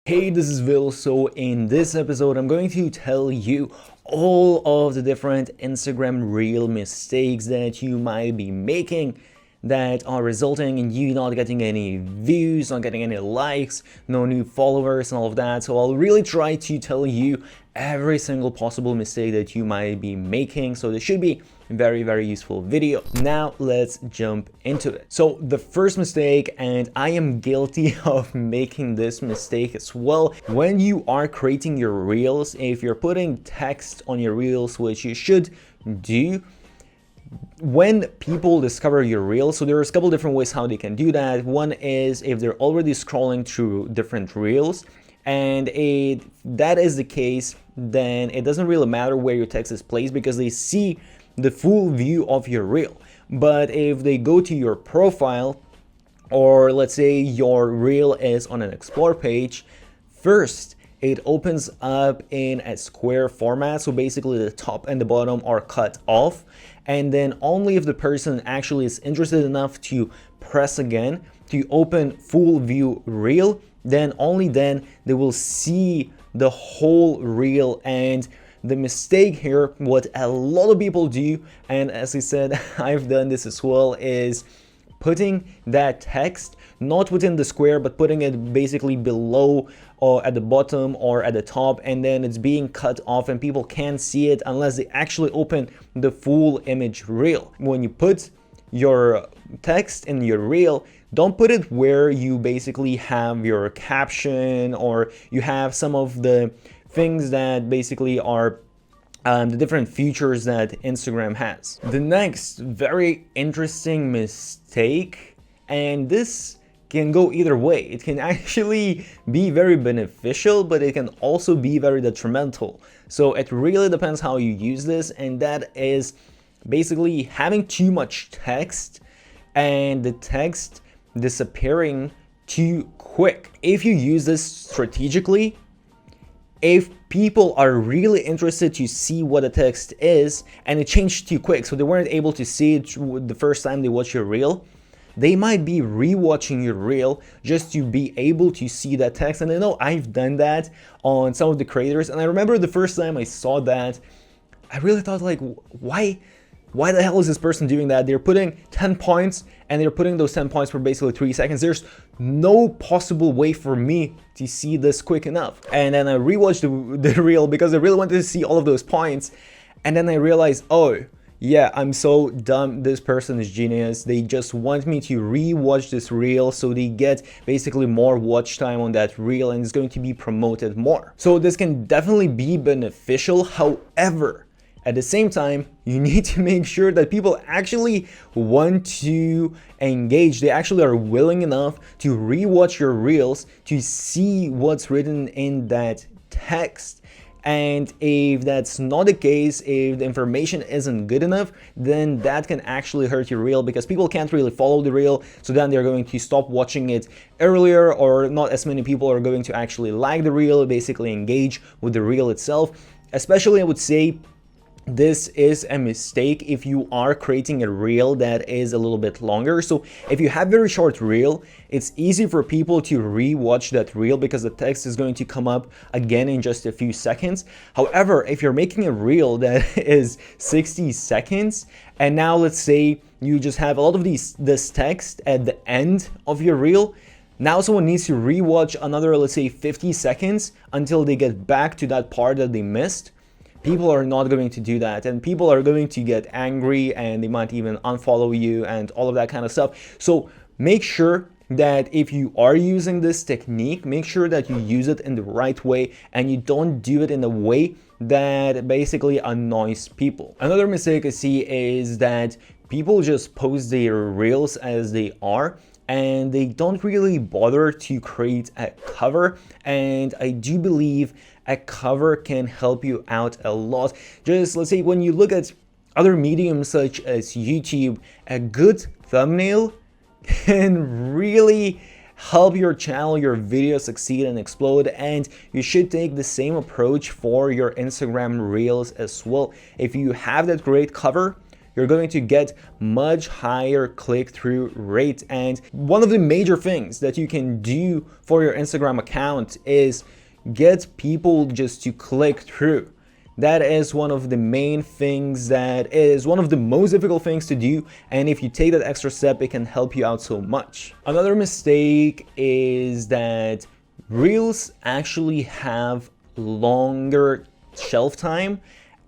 Hey, this is Will. So in this episode, I'm going to tell you all of the different Instagram reel mistakes that you might be making that are resulting in you not getting any views, not getting any likes, no new followers and all of that. So I'll really try to tell you every single possible mistake that you might be making. So this should be a very useful video. Now let's jump into it. So the first mistake, and I am guilty of making this mistake as well, when you are creating your reels, if you're putting text on your reels, which you should do, when people discover your reel, so there's a couple different ways how they can do that. One is if they're already scrolling through different reels, and that is the case, then it doesn't really matter where your text is placed because they see the full view of your reel. But if they go to your profile, or let's say your reel is on an explore page, first it opens up in a square format, so basically the top and the bottom are cut off, and then only if the person actually is interested enough to press again to open full view reel, then only then they will see the whole reel. And the mistake here, what a lot of people do, and as I said, I've done this as well, is putting that text not within the square, but putting it basically below or at the bottom or at the top, and then it's being cut off and people can't see it unless they actually open the full image reel. When you put your text in your reel, don't put it where you basically have your caption or you have some of the things that basically are the different features that Instagram has. The next very interesting mistake, and this can go either way. It can actually be very beneficial, but it can also be very detrimental. So it really depends how you use this, and that is basically having too much text and the text disappearing too quick. If you use this strategically, if people are really interested to see what the text is and it changed too quick, so they weren't able to see it the first time they watch your reel, they might be rewatching your reel just to be able to see that text. And I know I've done that on some of the creators, and I remember the first time I saw that, I really thought, like, why the hell is this person doing that? They're putting 10 points and they're putting those 10 points for basically 3 seconds. There's no possible way for me to see this quick enough. And then I rewatched the reel because I really wanted to see all of those points. And then I realized, oh yeah, I'm so dumb. This person is genius. They just want me to rewatch this reel so they get basically more watch time on that reel and it's going to be promoted more. So this can definitely be beneficial. However, at the same time, you need to make sure that people actually want to engage. They actually are willing enough to rewatch your reels to see what's written in that text. And if that's not the case, if the information isn't good enough, then that can actually hurt your reel because people can't really follow the reel. So then they're going to stop watching it earlier, or not as many people are going to actually like the reel, basically engage with the reel itself. Especially, I would say, this is a mistake if you are creating a reel that is a little bit longer. So if you have very short reel, it's easy for people to rewatch that reel because the text is going to come up again in just a few seconds. However, if you're making a reel that is 60 seconds, and now let's say you just have a lot of this text at the end of your reel, now someone needs to rewatch another, let's say, 50 seconds until they get back to that part that they missed. People are not going to do that, and people are going to get angry and they might even unfollow you and all of that kind of stuff. So make sure that if you are using this technique, make sure that you use it in the right way and you don't do it in a way that basically annoys people. Another mistake I see is that people just post their reels as they are and they don't really bother to create a cover. And I do believe a cover can help you out a lot. Just let's say when you look at other mediums such as YouTube, a good thumbnail can really help your channel, your video succeed and explode. And you should take the same approach for your Instagram reels as well. If you have that great cover, you're going to get much higher click-through rate. And one of the major things that you can do for your Instagram account is get people just to click through. That is one of the main things, that is one of the most difficult things to do, and if you take that extra step, it can help you out so much. Another mistake is that Reels actually have longer shelf time,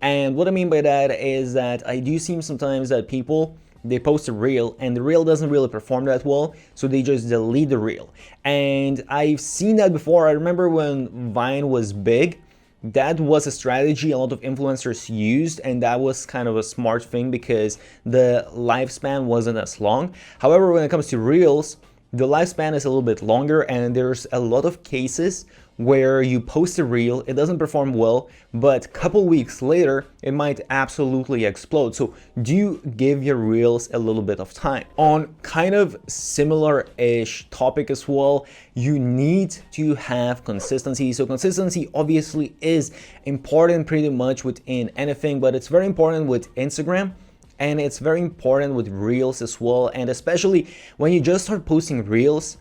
and what I mean by that is that I do see sometimes that people, they post a reel and the reel doesn't really perform that well, so they just delete the reel. And I've seen that before. I remember when Vine was big, that was a strategy a lot of influencers used, and that was kind of a smart thing because the lifespan wasn't as long. However, when it comes to Reels, the lifespan is a little bit longer, and there's a lot of cases where you post a reel, it doesn't perform well, but a couple weeks later, it might absolutely explode. So do give your reels a little bit of time. On kind of similar-ish topic as well, you need to have consistency. So consistency obviously is important pretty much within anything, but it's very important with Instagram. And it's very important with Reels as well. And especially when you just start posting Reels,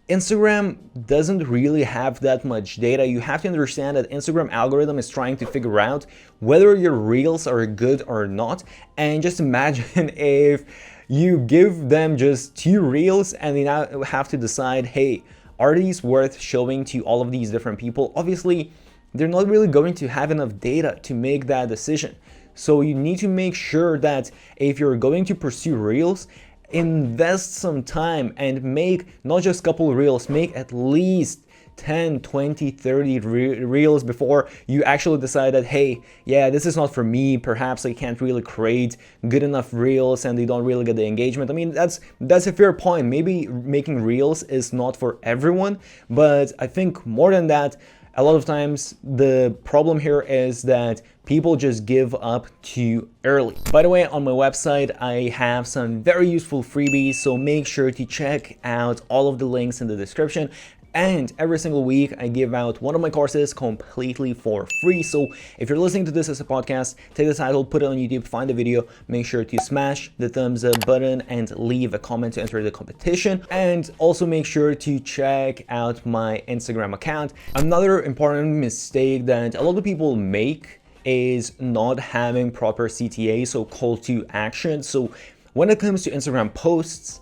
Instagram doesn't really have that much data. You have to understand that Instagram algorithm is trying to figure out whether your Reels are good or not. And just imagine if you give them just 2 Reels and they now have to decide, hey, are these worth showing to all of these different people? Obviously, they're not really going to have enough data to make that decision. So you need to make sure that if you're going to pursue Reels, invest some time and make not just a couple reels, make at least 10, 20, 30 reels before you actually decide that, hey, yeah, this is not for me. Perhaps I can't really create good enough reels and they don't really get the engagement. I mean, that's a fair point. Maybe making reels is not for everyone, but I think more than that, a lot of times the problem here is that people just give up too early. By the way, on my website, I have some very useful freebies, so make sure to check out all of the links in the description. And every single week, I give out one of my courses completely for free. So if you're listening to this as a podcast, take the title, put it on YouTube, find the video, make sure to smash the thumbs up button and leave a comment to enter the competition. And also make sure to check out my Instagram account. Another important mistake that a lot of people make is not having proper CTA, so call to action. So when it comes to Instagram posts,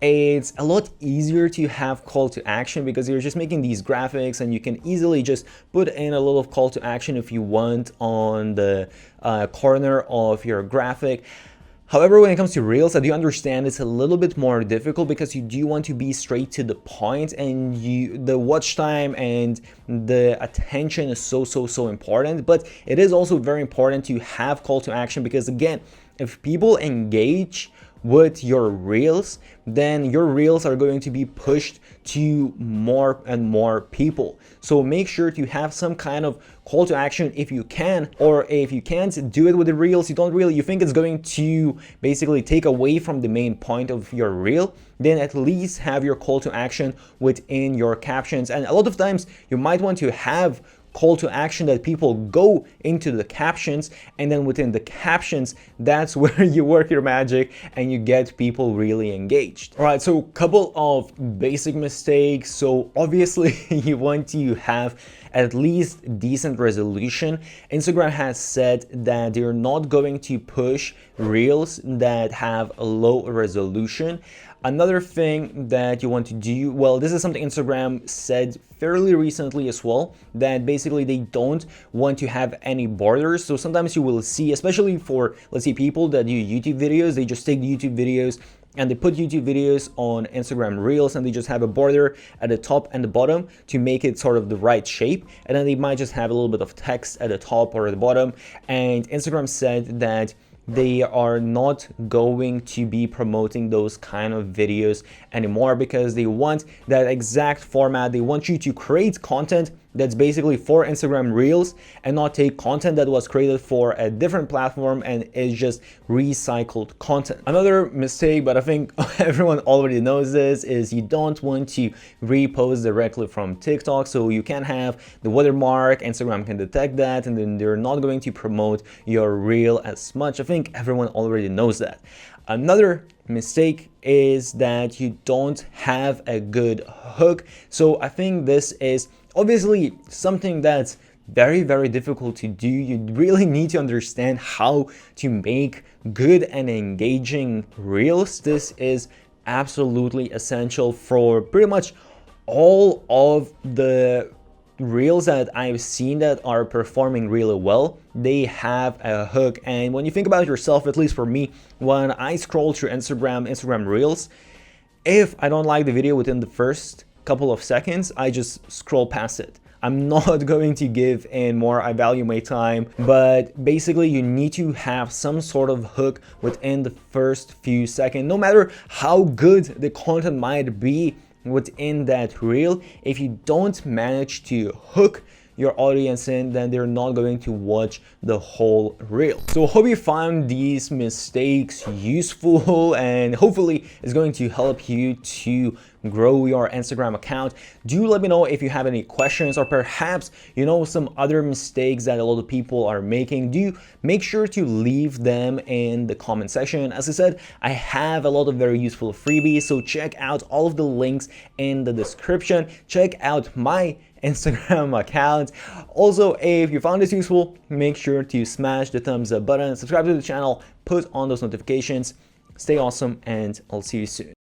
it's a lot easier to have call to action because you're just making these graphics and you can easily just put in a little call to action if you want on the corner of your graphic. However, when it comes to Reels, I do understand it's a little bit more difficult because you do want to be straight to the point, and the watch time and the attention is so important. But it is also very important to have call to action because, again, if people engage with your reels, then your reels are going to be pushed to more and more people. So make sure to have some kind of call to action if you can, or if you can't do it with the reels, you think it's going to basically take away from the main point of your reel, then at least have your call to action within your captions. And a lot of times you might want to have call to action that people go into the captions, and then within the captions, that's where you work your magic and you get people really engaged. All right, so a couple of basic mistakes. So obviously you want to have at least decent resolution. Instagram has said that they're not going to push reels that have a low resolution. Another thing that you want to do, well, this is something Instagram said fairly recently as well, that basically they don't want to have any borders. So sometimes you will see, especially for, let's say, people that do YouTube videos, they just take the YouTube videos and they put YouTube videos on Instagram Reels and they just have a border at the top and the bottom to make it sort of the right shape. And then they might just have a little bit of text at the top or at the bottom. And Instagram said that they are not going to be promoting those kind of videos anymore because they want that exact format. They want you to create content that's basically for Instagram Reels and not take content that was created for a different platform and is just recycled content. Another mistake, but I think everyone already knows this, is you don't want to repost directly from TikTok. So you can have the watermark, Instagram can detect that, and then they're not going to promote your reel as much. I think think everyone already knows that. Another mistake is that you don't have a good hook. So I think this is obviously something that's very, very difficult to do. You really need to understand how to make good and engaging reels. This is absolutely essential for pretty much all of the reels that I've seen that are performing really well. They have a hook. And when you think about yourself, at least for me, when I scroll through Instagram reels, if I don't like the video within the first couple of seconds, I just scroll past it. I'm not going to give in more. I value my time, but basically you need to have some sort of hook within the first few seconds. No matter how good the content might be within that reel, if you don't manage to hook your audience in, then they're not going to watch the whole reel. So hope you found these mistakes useful, and hopefully it's going to help you to grow your Instagram account. Do let me know if you have any questions, or perhaps you know some other mistakes that a lot of people are making. Do make sure to leave them in the comment section. As I said, I have a lot of very useful freebies, so check out all of the links in the description. Check out my Instagram account. Also, if you found this useful, make sure to smash the thumbs up button, subscribe to the channel, put on those notifications. Stay awesome, and I'll see you soon.